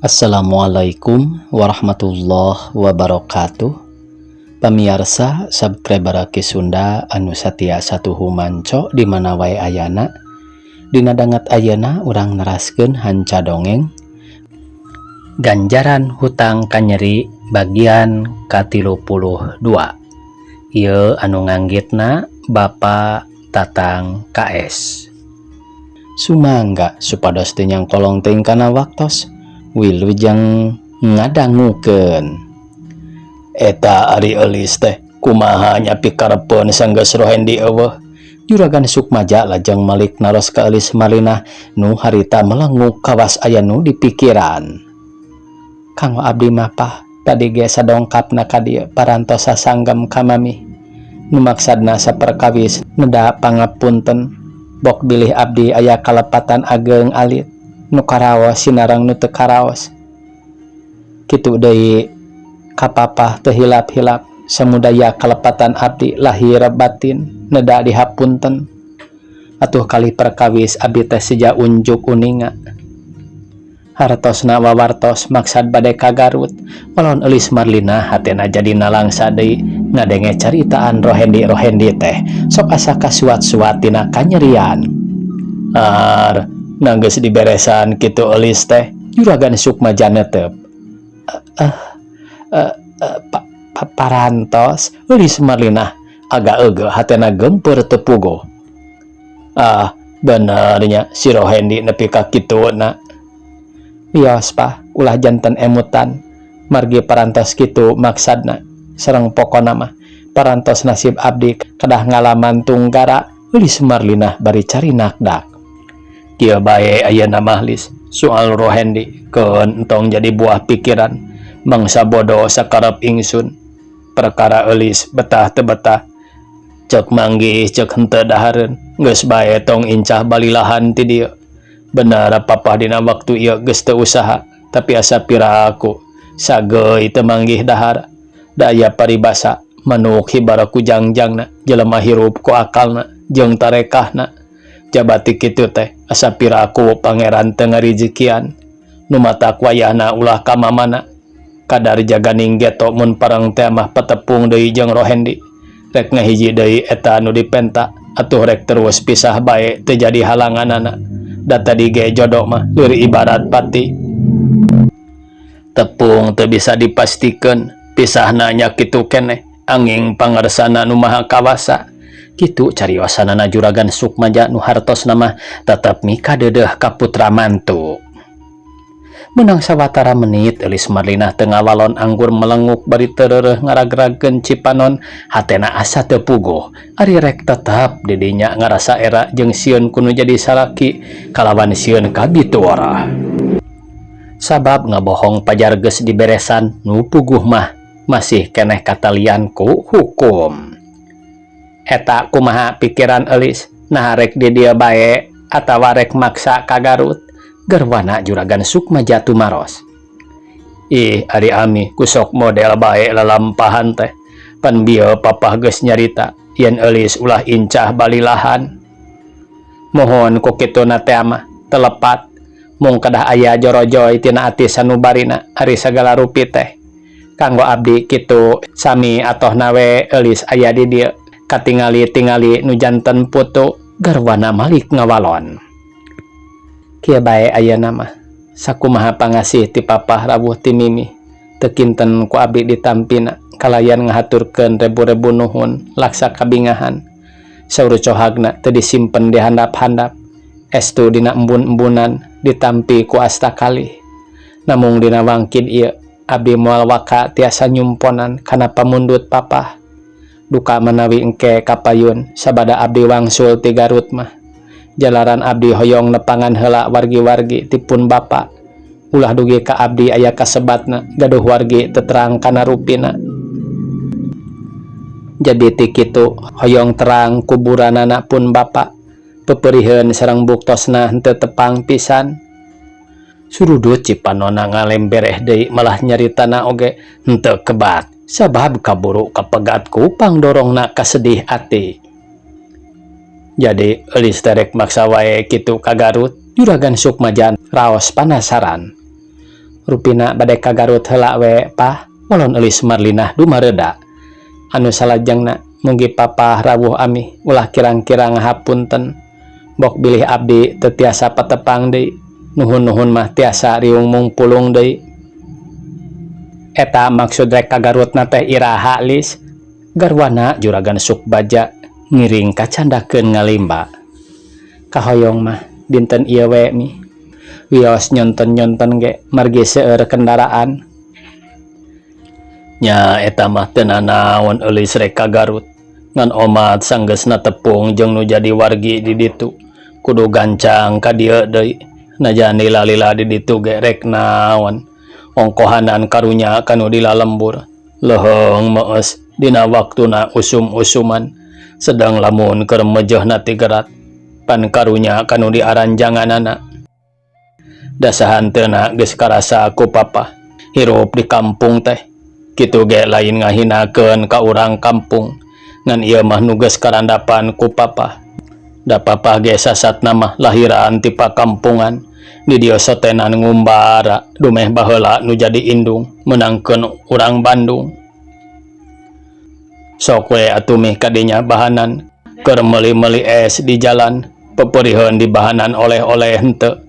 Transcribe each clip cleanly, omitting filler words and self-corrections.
Assalamualaikum warahmatullahi wabarakatuh. Pamirsa subscriber Ki Sunda anu satia satuhu manco di mana wae ayana. Dina dangat ayana urang neraskeun hanca dongeng Ganjaran Hutang Kanyeri bagian ka-32. Ieu anu nganggitna Bapak Tatang KS. Sumangga supados teu nyangkolong teuing kana waktos wilujeng ngadangukeun. Eta ari eulis teh kumaha nya pikarepeun sanggeus rohendi eueuh. Juragan Sukmaja lajeng malik naros ka eulis Marlina nu harita melenguk kawas aya nu dipikiran. Kanggo abdi mah pah tadi ge sadongkapna ka dieu parantos sasanggem ka mami. Nu maksadna saperkawis neda pangapunten. Bok bilih abdi aya kalepatan ageng alit nu karaos sinarang nu teu karaos. Kitu deui kapapah teu hilap-hilap samudaya kalepatan abdi lahir batin neda dihapunten. Atuh kalih perkawis abdi teh sija unjuk uninga. Hartosna wawartos maksad bade ka Garut, walon eulis Marlina hatena jadi nalangsa deui ngadenge caritaan rohendi teh sok asa kasuat-suat tina kanyerian. Nanggeus diberesan kitu eulis teh Juragan Sukmaja neuteup. Parantos eulis Marlina agak eugeuh hatena gempeur teu puguh. Bener nya si rohendi nepi ka kituna. Wios pah ulah janten emutan margi parantos kitu maksadna sareng pokona mah parantos nasib abdi kedah ngalaman tunggara eulis Marlina bari cari nakdak. Kieu bae ayeuna mah lis soal rohendi keun entong jadi buah pikiran mangsa bodoh sakarep ingsun. Perkara eulis betah teu betah cek manggih cek henteu dahareun geus bae tong incah balilahan ti dieu. Benar papah dina waktu ieu geus teu usaha tapi asa piraku sageuy teu manggih dahar. Da aya paribasa manuk hibara ku jangjangna jelema hirup ku akalna jeung tarekahna. Jabati kitu teh asa piraku pangeran teu ngarijekian nu matak wayahna ulah ka mamana. Kadar jaganing geto mun pareng teh mah patepung deui jeung rohendi rek ngahiji deui eta nu dipenta atuh rek terus pisah bae teu jadi halanganana. Da tadi ge jodoh mah lir ibarat pati tepung teu bisa dipastikeun pisahna nya kitu keneh anging pangarsana nu maha kawasa. Kitu cariosanana Juragan Sukmaja nu hartosna mah tetep mika deudeuh ka putra mantu. Menang sawatara menit eulis Marlina teu ngawalon anggur melenguk bari teureureuh ngaragragkeun cipanon hatena asa teu puguh ari rek tetep di dinya ngarasa era jeung sieun kudu jadi salaki kalawan sieun kabituara. Sabab ngabohong pajar geus diberesan nu puguh mah masih keneh katalian ku hukum. Eta kumaha pikiran eulis nah rek di dieu bae atawa rek maksa ka Garut. Garwana Juragan Sukmaja tumaros. Ari ami kusok model bae lalampahan teh. Pan bieu papah geus nyarita yen eulis ulah incah balilahan. Mohon ku kituna teh mah telepat mung kedah aya jorojoy tina ati sanubarina ari sagala rupi teh. Kanggo abdi kitu sami atohna we eulis aya di dieu katingali-tingali nu janten putu garwana malik ngawalon. Kieu bae ayeuna mah sakumaha pangasih ti papah rawuh ti mimi teu kinten ku abdi ditampina kalayan ngahaturkeun rebu-rebu nuhun laksa kabingahan. Saur cohagna teu disimpen di handap-handap estu dina embun-embunan ditampi ku asta kalih. Namung dina wangkid ieu abdi moal waka tiasa nyumponan kana pamundut papah. Duka menawi engke kapayun sabada abdi wangsul ti Garut mah. Jalaran abdi hoyong nepangan heula wargi-wargi tipun bapa. Ulah dugi ka abdi aya kasebatna gaduh wargi teu terang kana rupina. Jadi ti kitu hoyong terang kuburanana pun bapa. Pepeuriheun sareng buktosna henteu tepang pisan. Surudut cipanonna ngalembereh deui malah nyaritana oge henteu kebat sabab kaburu kapegat ku pangdorongna kasedih ati. Jadi eulis terek maksa wae kitu ka Garut Juragan Sukmaja raos panasaran. rupina bade ka Garut heula we Pah, molon eulis Marlinah dumareda. Anu salajengna mugi papa rawuh ami ulah kirang-kirang hapunten, bok bilih abdi teu tiasa patepang deui, nuhun-nuhun mah tiasa riung mung pulung deui. Eta maksud rek ka Garutna teh iraha Lis, garwana Juragan Sukbaja ngiring kacandakeun ngalimba. Kahoyong mah dinten ieu we mi wios nyonton-nyonton ge margi seueur kendaraan. Nya eta mah teu nanaon eulis rek ka Garut, ngan omat sanggeusna tepung jeung nu jadi wargi di ditu kudu gancang ka dieu deui. Najan lila-lila di ditu ge rek naon ongkohanan karunya kanu dilalembur leuheung meus dina waktuna usum-usuman, sedang lamun keur mejehna ti gerat pan karunya kanu diaranjanganana. Dasahanteuna geus karasa ku papa hirup di kampung teh kitu ge lain ngahinakeun ka urang kampung, ngan ieu mah nu geus karandapan ku papa. Da papa ge sasatna mah lahiran ti pakampungan, di dieu sotenan ngumbara dumeh baheula nu jadi indung menangkeun urang Bandung. Sok we atuh mih kadinya bahanan keur meuli-meuli es di jalan, pepeuriheun di bahanan oleh-oleh henteu.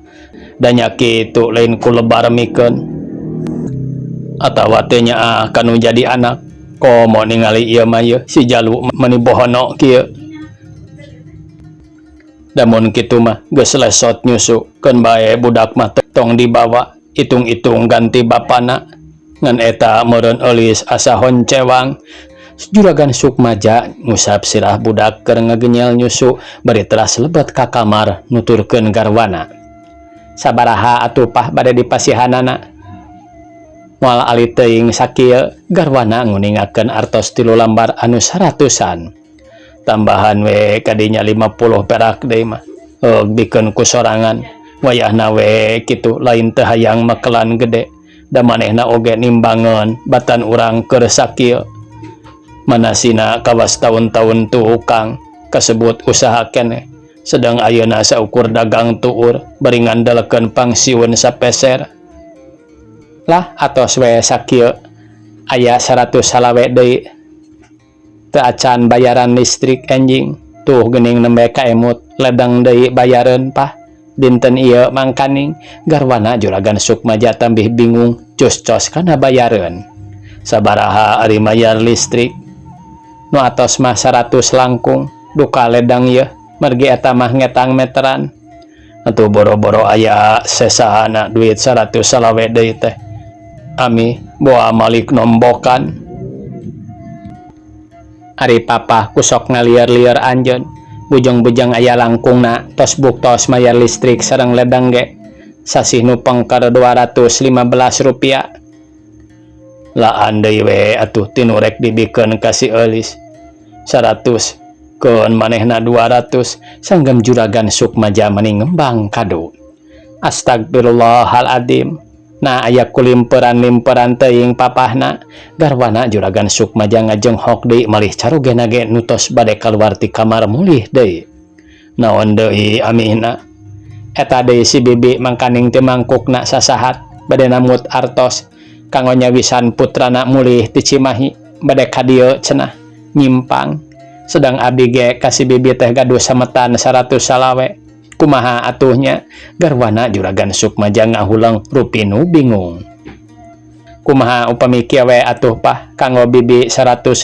Da nya kitu lain ku lebar mikeun. Atawa teh nyaah kanu jadi anak komo ningali ieu mah yeuh si Jalu meuni bohono kieu. Damun kitu mah geus lesot nyusu keun bae budak mah tong dibawa itung-itung ganti bapana, ngan eta meureun eulis asa honcewang. Juragan Sukmaja ngusap sirah budak keur ngagenyel nyusu bari teras lebet ka kamar nuturkeun garwana. Sabaraha atuh Pah bade dipasihanana? Moal ali teuing sakieu garwana nguningakeun artos 3 lambar anu 100-an. Tambahan we kadinya 50 perak deui mah. Bikeun ku sorangan. Wayahna we kitu lain teu hayang makelan gede. Da manehna oge nimbangeun batan urang keur sakieu. Manasina kawas taun-taun tukang kasebut usaha keneh. Sedang ayeuna saukur dagang tuur bari ngandelekeun pangsiun sapeser. Lah atos we sakieu aya 100 salawe deui teu acan bayaran listrik enjing, tuh geuning nembe kaemut ledeng deui bayareun Pah. Dinten ieu mangkaning garwana Juragan Sukmaja tambih bingung cus-cos kana bayareun. Sabaraha ari mayar listrik? Nu atos mah 100 langkung, duka ledeng ieu margi eta mah ngetang meteran. Atuh boro-boro aya sesahana duit 100 salawe deui teh. Ami boa malik nombokan. Ari papa kusok ngalieur-lieur anjeun, bujang-bujang aya langkungna tos buktos mayar listrik sareng ledeng ge sasih nu pengker 215 rupiah. Laan deui we atuh tinu rek dibikeun ka si eulis 100 keun manehna 200 sanggem Juragan Sukmaja meuni ngembang kado. Astagfirullahaladzim. Nah aya kulimperan-limperan teuing papahna, garwana Juragan Sukmaja ngajenghok deui malih carugena ge nu tos bade kaluar ti kamar mulih deui. Naon deui amihna? Eta deui si bibi mangkaning teu mangkukna sasahat bade namut artos kanggo nyawisan putrana mulih ti Cimahi bade ka dieu cenah nyimpang. Sedang abdi ge ka si bibi teh gaduh sametan 100 salawe. Kumaha atuhnya? Garwana Juragan Sukmaja ngahulang rupinu bingung. Kumaha upami kieu we atuh Pah kanggo bibi 150,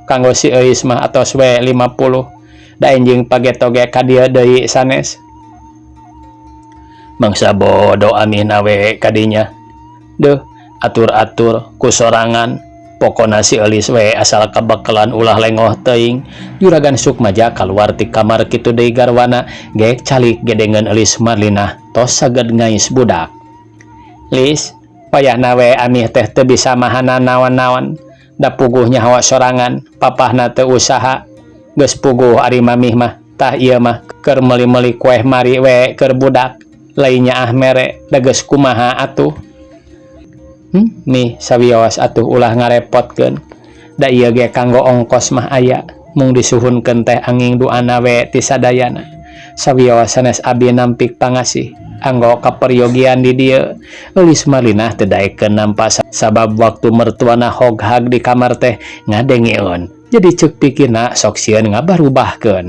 kanggo si euis mah atos we 50. Da enjing pagetoge ka dieu deui sanes. Mangsa bodo amihna we kadinya. Duh, atur-atur ku sorangan. Pokona si eulis we asal kabakalan ulah lengoh teuing. Juragan Sukmaja kaluar ti kamar kitu deui garwana ge calik gedengeun eulis Marlinah tos saged ngais budak. Lis, payahna we amih teh teu bisa mahanan naon-naon. Da puguh nyawa sorangan, papahna teu usaha. Geus puguh ari mamih mah tah ieu mah keur meuli-meuli kueh mari we keur budak. Lainnya ah mere da geus kumaha atuh? Mi sawios atuh ulah ngarepotkeun. Da ieu ge kanggo ongkos mah aya, mung disuhunkeun teh anging duana we ti sadayana. sawios sanes abi nampik pangasih anggo kaperyogian di dieu. Eulis Marlina teu daekeun nampa sabab waktu mertuana hoghag di kamar teh ngadengieun. Jadi ceuk pikirna sok sieun ngabarubahkeun.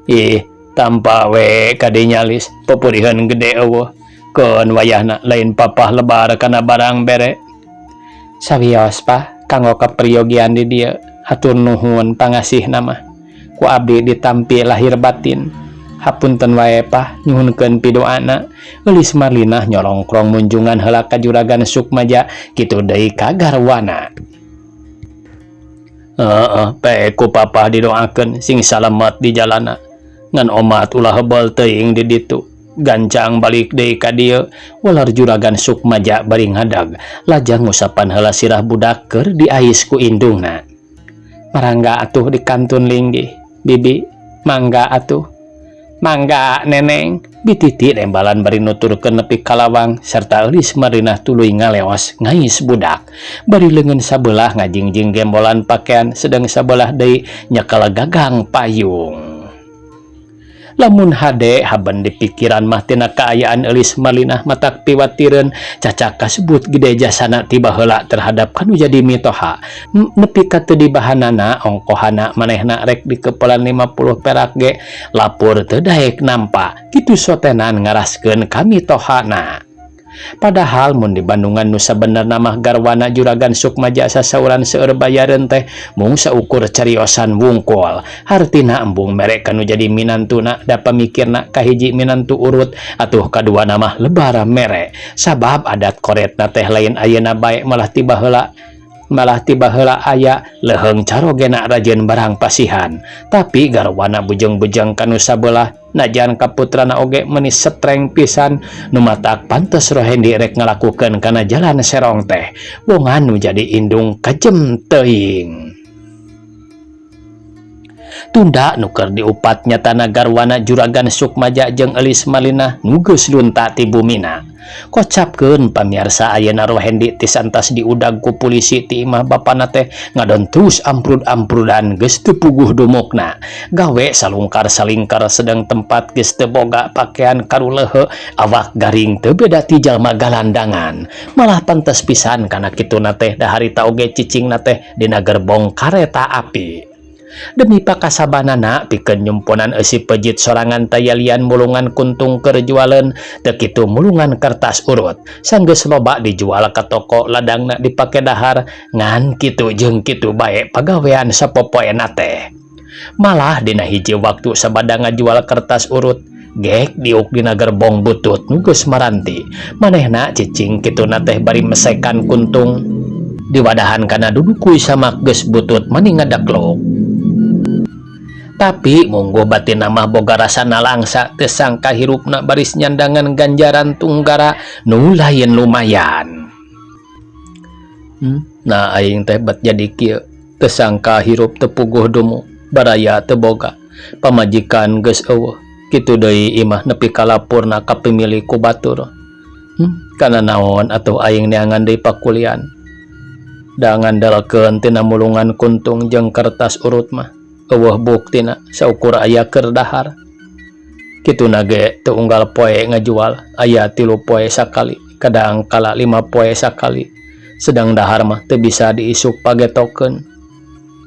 Ih, tampa we kadinya lis pepurihan gede eueuh. Keun wayahna lain papah lebar kana barang bere. Sawios Pah kanggo kaperyogian di dieu. Hatur nuhun pangasihna mah. Ku abdi ditampi lahir batin. Hapunten wae Pah nyuhunkeun pidoana. Eulis Marlina nyolongkrong munjungan heula ka Juragan Sukmaja kitu deui ka garwana. Ku Papa didoakeun sing salamet di jalana. Ngan omat ulah hebel teuing di ditu. Gancang balik deui ka dieu. Walar Juragan Sukmaja bari ngadag lajang ngusapan heula sirah budak keur diais ku indungna. Marangga atuh di kantun linggih, Bibi. Mangga atuh. Mangga Neneng. Bititi lembalan bari nuturkeun nepi kalawang sarta Eulis Marlina tuluy ngaleos ngais budak. Bari leungeun sabelah ngajingjing gembolan pakaian sedang sabelah deui nyekel gagang payung. Lamun hade haben di pikiran mah tina kaayaan Eulis Marlina matak piwatireun cacak kasebut gede jasana tiba heula terhadap kanu jadi mitoha. Nepi ka teu dibahanana ongkohana manehna rek dikepelan 50 perak ge lapur teu daek nampa kitu sotenan ngaraskeun ka mitohana. Padahal mun di Bandungan nu sabenerna mah garwana Juragan Sukmaja sasauran seueur bayareun teh mung saukur cariosan wungkul. Hartina embung mere kanu jadi minantuna da pamikirna kahiji minantu urut atuh kaduana mah lebar mere. Sabab adat koretna teh lain ayeuna bae malah tiba heula aya leuheung carogena rajeun barang pasihan. Tapi garwana bujeng-bujeng kanu sabelah najan kaputrana oge meuni setreng pisan nu matak pantes Rohendi rek ngalakukeun kana jalan serong teh wongan nu jadi indung kajem teuing. Tunda nu keur diupat nyatana garwana Juragan Sukmaja jeung Eulis Marlina nu geus lunta ti bumina. Kocapkeun pamirsa ayeuna Rohendi tisantas diudag ku polisi ti imah bapana teh ngadon terus amprud-amprudan geus teu puguh dumukna. Gawe salungkar-salingkar sedang tempat geus teu boga pakaian karuleuheu awak garing teu beda ti jalma galandangan. Malah pantes pisan kana kituna teh da harita oge cicingna teh dina gerbong kareta api. Demi pakasabanana pikeun nyumpunan eusi pejit sorangan tayalian mulungan kuntung keur jualeun teu kitu mulungan kertas urut sanggeus loba dijual ka toko ladangna dipake dahar ngan kitu jeung kitu bae pagawean sapopoena teh. Malah dina hiji waktu sabada ngajual kertas urut gek diuk dina gerbong butut nu geus maranti manehna cicing kituna teh bari mesekan kuntung diwadahan kana dudukui samak geus butut mani ngadaklok. Tapi munggo batin mah boga rasana langsa teu sangka hirupna baris nyandangan ganjaran tunggara nu lain lumayan. Nah aing teh bat jadi kieu teu sangka hirup teu puguh dumu baraya teu boga pamajikan geus eueuh kitu deui imah nepi ka lapurna ka pimilih ku batur. Kana naon atuh aing neangan deui pakulian da ngandalkeun tina mulungan kuntung jeung kertas urut mah eueuh buktina saukur aya keur dahar. Kituna ge teu unggal poe ngajual aya 3 poe sakali kadang kala 5 poe sakali sedang dahar mah teu bisa diisuk pagetokeun.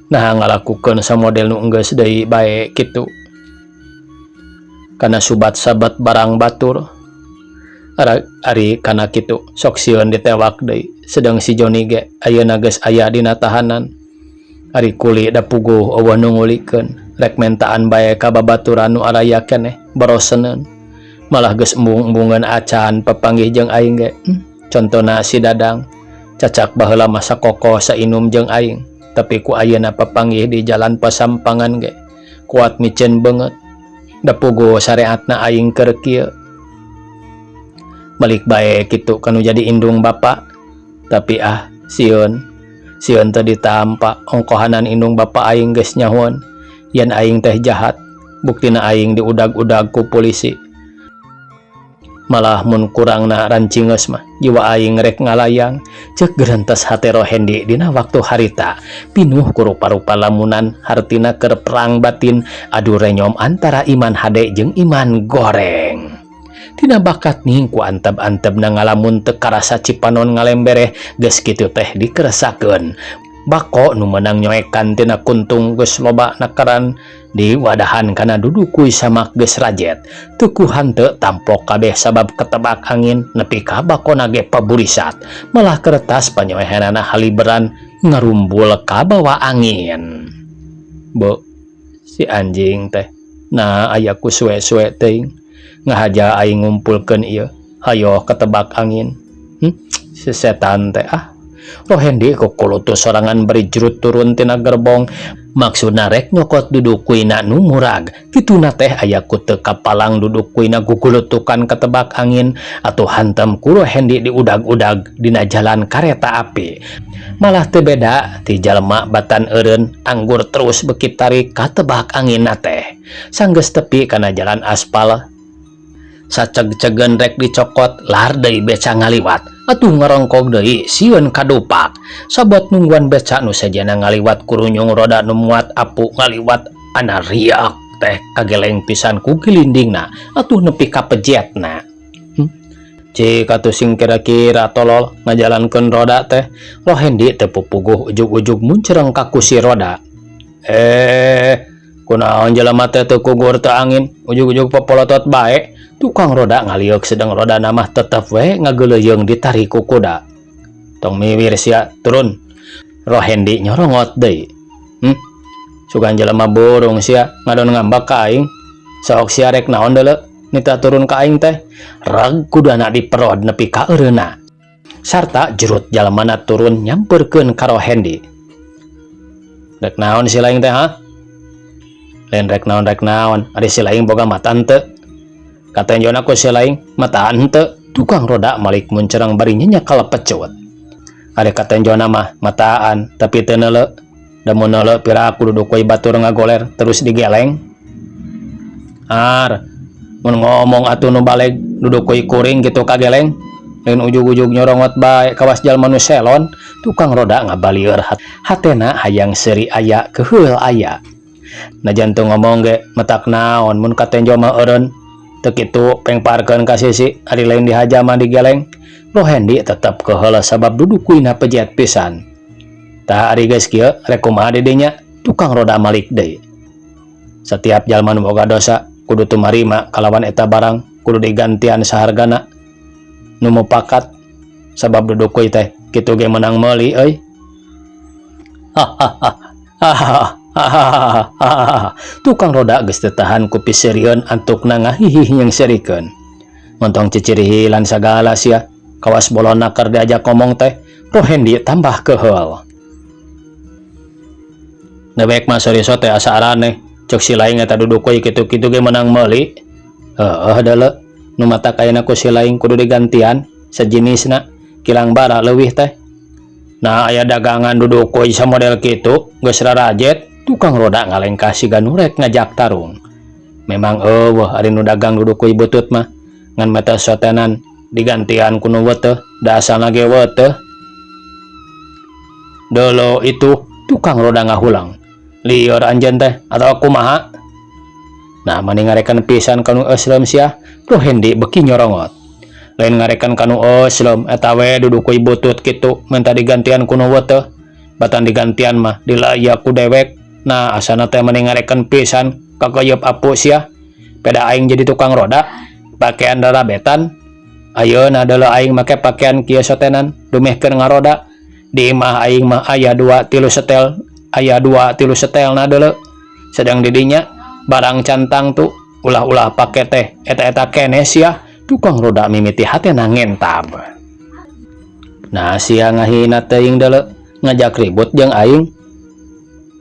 Nah ngalakukeun samodel nu enggeus deui bae kitu kana subat-sabat barang batur. Ari kana kitu sok sieun ditewak deui sedang si Joni ge ayeuna geus aya dina tahanan. Ari kuli da puguh eueuh nu ngulikeun rek mentaan bae ka babaturan nu araya keneh baroseneun malah geus embung-embungeun acan papanggih jeung aing ge. Contona si Dadang cacak baheula masa koko sainum jeung aing tapi ku ayeuna papanggih di jalan Pasampangan ge kuat micen beungeut da puguh sareatna aing keur kieu. Balik bae kitu kanu jadi indung bapa tapi sieun teu ditampa ongkohanan indung bapa aing geus nyahoan yen aing teh jahat buktina aing diudag-udag ku polisi. malah mun kurangna rancingeus mah jiwa aing rek ngalayang ceuk gerentes hate Rohendi dina waktu harita pinuh ku rupa-rupa lamunan hartina keur perang batin adu renyom antara iman hade jeung iman goreng. Tina bakat ning ku anteb-anteb na ngalamun teu karasa cipanon ngalembere geus kitu teh dikeresakeun. Bako nu menang nyoekan tina kuntung geus loba nakaran di wadahan kana dudukui samak geus rajet. Tuku hanteu tampok kabeh sabab ketebak angin nepi ka bako nage paburisat. Malah kertas panyoehanana haliberan ngarumbul ka bawa angin. Bo, si anjing teh. Nah, aya ku suwe-suwe teuing. Ngahaja aing ngumpulkeun ieu. Hayo ketebak angin. Si setan teh ah. Rohendi kukulutus sorangan beri jurut turun tina gerbong maksudna rek nyokot duduk kuina nu murag kituna teh aya ku teu kapalang duduk kuina gugulutukan ketebak angin atuh hantem ku Rohendi di udag-udag dina jalan kareta api malah teu beda ti jalma batan eureun anggur terus beuki tarik ka tebak angin teh sanggeus tepi kana jalan aspal saceg-cegen rek dicokot lar deui beca ngaliwat atuh ngarongkog deui sieun kadupak sabot nungguan beca nu sajana ngaliwat kurunyung roda nu muat apu ngaliwat ana riak teh kageleng pisan ku gilindingna atuh nepi ka pejetna cik atuh sing kira-kira tolol ngajalankeun roda teh Rohendi teu pupuguh ujug-ujug muncereng ka kursi roda kunaon jelema teh teu kugur teu angin ujug-ujug popolotot bae tukang roda ngaliuk sedang roda namah tetep we ngageuleuyeung ditarik ku kuda tong miwir sia turun Rohendi nyorongot deui sugan jelema burung sia ngadon ngambak ka aing sok sia rek naon deuleu nita turun ka aing teh reg kudana diperod nepi ka eureuna sarta jerut jalemana turun nyamperkeun ka Rohendi rek naon si laing teh ha lain rek naon ari si laing boga matan teu katenjona ku si laing mataan henteu tukang roda malik muncereng bari nyenyak kalepecut ada katenjona mah mataan tapi teu neuleu da mun neuleu pira aku duduk we batur ngagoler terus digeleng mun ngomong atuh nu baleg duduk we kuring gitu kageleng lain ujug-ujug nyorongot bae kawas jalma nu selon tukang roda ngabalieur hatena hayang seuri aya keheul aya najan teu ngomong ge metak naon mun katenjo mah eureun teu kitu pengparkeun ka sisi ari lain dihaja mah digeleng Rohendi tetep keheula sabab duduk kuina pejet pisan tah ari geus kieu rek kumaha didinya tukang roda malik deui setiap jalma nu boga dosa kudu tumarima kalawan eta barang kudu digantian sahargana nu mupakat sabab duduk kuy teh kitu ge menang meuli euy tukang roda geus teu tahan ku piseurieun antukna ngahihih yang serikeun montong cicirihi lan sagala sia kawas bolonna keur diajak ngomong teh Rohendi tambah keheul dewek mah soriso teh asa arane ceuk si laing eta duduk we kitu-kitu ge menang meuli deuleu nu matak ayeuna ku si laing kudu digantian sejenisna kilang bara leuwih teh nah aya dagangan duduk we samodel kitu geus rarajet tukang roda ngalengkah siga nu rek ngajak tarung memang eueuh ari nu dagang duduk we butut mah ngan meta sotenan digantian ku nu weuteuh da asalna ge weuteuh dolo itu tukang roda ngahulang lieur anjeun teh atawa kumaha nah mani ngarekan pisan kanu euslem sia Rohendi beuki nyorongot lain ngarekan kanu euslem eta we duduk we butut kitu minta digantian ku nu weuteuh batan digantian mah dilaya ku dewek nah asana teh mani ngarekan pisan kakayeup apu sia peda aing jadi tukang roda pakaian darabetan ayeuna deuleu aing make pakaian kieu sotenan dumehkeun ngaroda di imah aing mah aya 2-3 setel na deuleu sedang didinya barang cantang tuh ulah-ulah pake teh eta-eta keneh sia tukang roda mimiti hatena ngentab nah sia ngahina teuing deuleu ngajak ribut jeung aing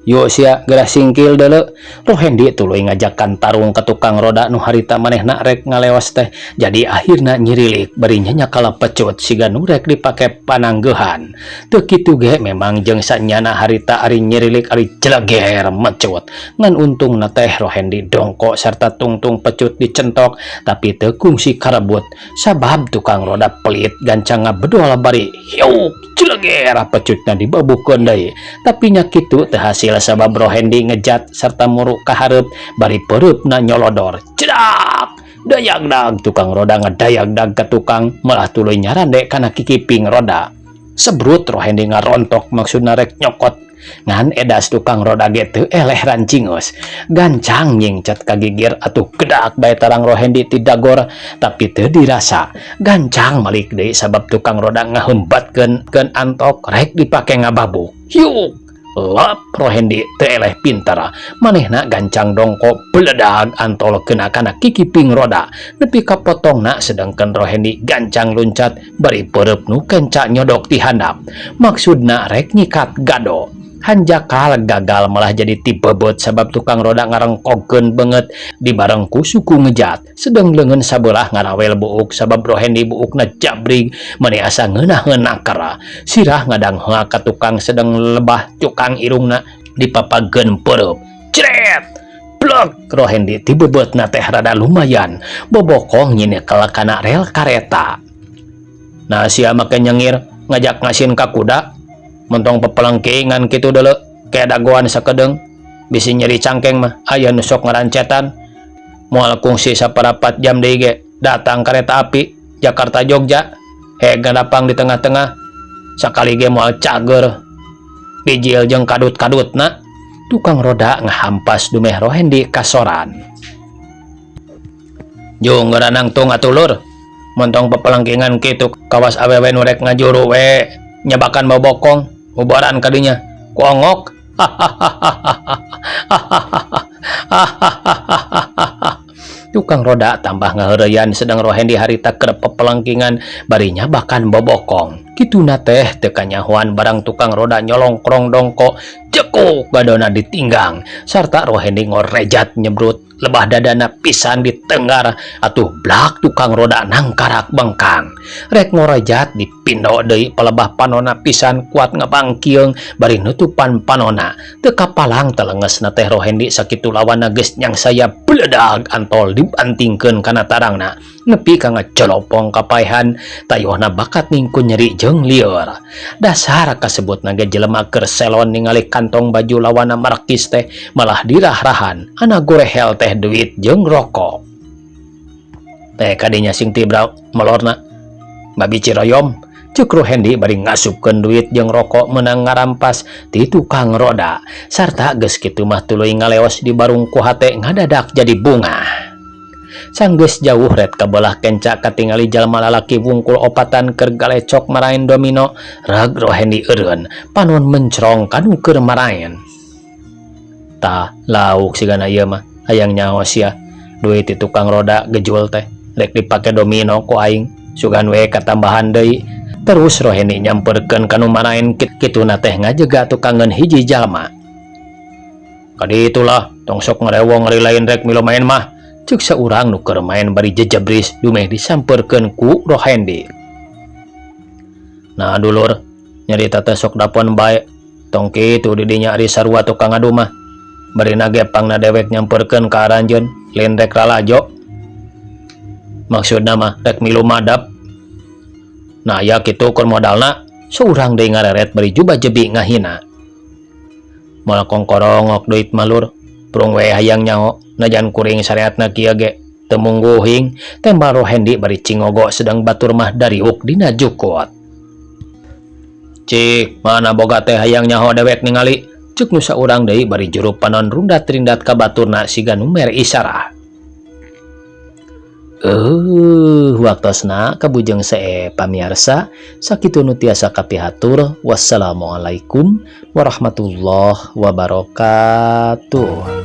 Yuk sia gerak singkil dulu. Rohendi tuluy ngajakan tarung ke tukang roda nu harita manehna rek ngalewas teh. Jadi akhirna nyirilik berinya nyakala pecut siga nu rek dipake pananggehan. Teu kitu ge memang jeung sanyana harita ari nyirilik ari jeleger mecut. Ngan untungna teh Rohendi dongko sarta tungtung pecut dicentok tapi teu kungsi karebut sabab tukang roda pelit gancang ngabedol bari hiuk jeleger pecutna dibabukeun deui. Tapi nya kitu teu hasil sabab Rohendi ngejat serta muruk kahareup bari pereupna nyolodor cedak dayagdag tukang roda ngadayagdag ke tukang malah tuluy nyarande kana kikiping roda sebrut Rohendi ngarontok maksudna rek nyokot ngan edas tukang roda ge teu eleh rancingeus gancang nyingcat kagigir atuh gedak bae tarang Rohendi ti dagor tapi teu dirasa gancang malik deui sabab tukang roda ngahembatkeun antok rek dipake ngababuk hiuk lap Rohendi teu eleh pintar manehna gancang dongko beledag antol kena kana kikiping roda nepi ka potongna sedangkan Rohendi gancang luncat bari pereup nu kenca nyodok ti handap maksudna rek nyikat gado hanjakal gagal malah jadi tibebet sabab tukang roda ngarengkogkeun banget dibarengku suku ngejat sedang leungeun sabelah ngarawel buuk sabab Rohendi buukna jabrig mani asa ngeunah-ngeunah kara sirah ngadangheula ka tukang sedang lebah cukang irungna dipapageun pereup cret blok Rohendi tibebetna teh rada lumayan bobokong nyinekel kana rel kareta nah sia make nyengir ngajak ngasin ka kuda mentong pepelengkingan kitu deuleu kayak dagoan sakedeung bisi nyeri cangkeng mah aya nu sok ngarancetan moal kungsi saparapat jam deui ge datang kereta api Jakarta Jogja hega dapang di tengah-tengah sakali ge moal cager bijil jeung kadut-kadutna tukang roda ngahampas dumeh Rohendi kasoran jeung ngeranang tung atuh lur mentong pepelengkingan kitu kawas awewe nu rek ngajuru we nyebakan bobokong ubaran kadinya kuongok tukang roda tambah ngaheureyan sedang Rohendi harita keur pepelengkingan bari nyabakan bobokong kituna teh teu kanyahoan barang tukang roda nyolongkrong dongko jekuk gadona ditinggang sarta Rohendi ngorejat nyebrut lebah dadana pisan ditenggar atuh blak tukang roda nangkarak bengkang rek ngorejat dipindo deui pelebah panona pisan kuat ngabangkieung bari nutupan panona teu kapalang telengesna teh Rohendi sakitu lawanna geus nyang saya bledag antol dibantingkeun kana tarangna nepi ka ngacolopong kapaehan tayuhna bakat ningku nyeri jeung lieur dasar kasebutna ge jelema keur selon ningali kantong baju lawanna markis teh malah dirah-rahan ana gorehel teh duit jeung rokok teh kadinya sing tibra melorna babi ciroyom ceuk Rohendi bari ngasupkeun duit jeung rokok meunang ngarampas ti tukang roda sarta geus kitu mah tuluy ngaleos di barung ku hate ngadadak jadi bunga sanggeus jauh red kabelah kenca katingali jalma lalaki wungkul opatan keur galecok marain domino rag Rohendi eureun panon mencrong kanu keur marain tah lauk sigana ieu mah hayang nyaos ya duit ti tukang roda gejul teh rek dipake domino ku aing sugan we katambahan deui terus Rohendi nyamperkeun kanu marain kituna teh ngajega tukangeun hiji jalma kaditulah tong sok ngarewong ari lain rek milo main mah ceuk saurang nu keur main bari jejabris dumeh disamperkeun ku Rohendi nah dulur nyarita teh sok dapon bae tong kitu di dinya ari sarua tukang adu mah bari nagepangna dewek nyamperkeun ka aranjeun lain rek ralajo maksudna mah rek milu madap nah ya kitu keur modalna saurang deui ngareret bari jubah jebi ngahina moal kongkorongok duit malur prung we hayang nyaho najan kuring syariatna kieu ge teu mungguhing tembal Rohendi bari cingogo sedang batur mah dariuk dina jukut cik mana boga teh hayang nyaho dewek ningali ceuk nu saurang deui bari juru panon rundat-rindat ka baturna siga nu mere isyarah waktosna kabujeng see pamiarsa sakitu nu tiasa kapihatur wassalamualaikum warahmatullahi wabarakatuh.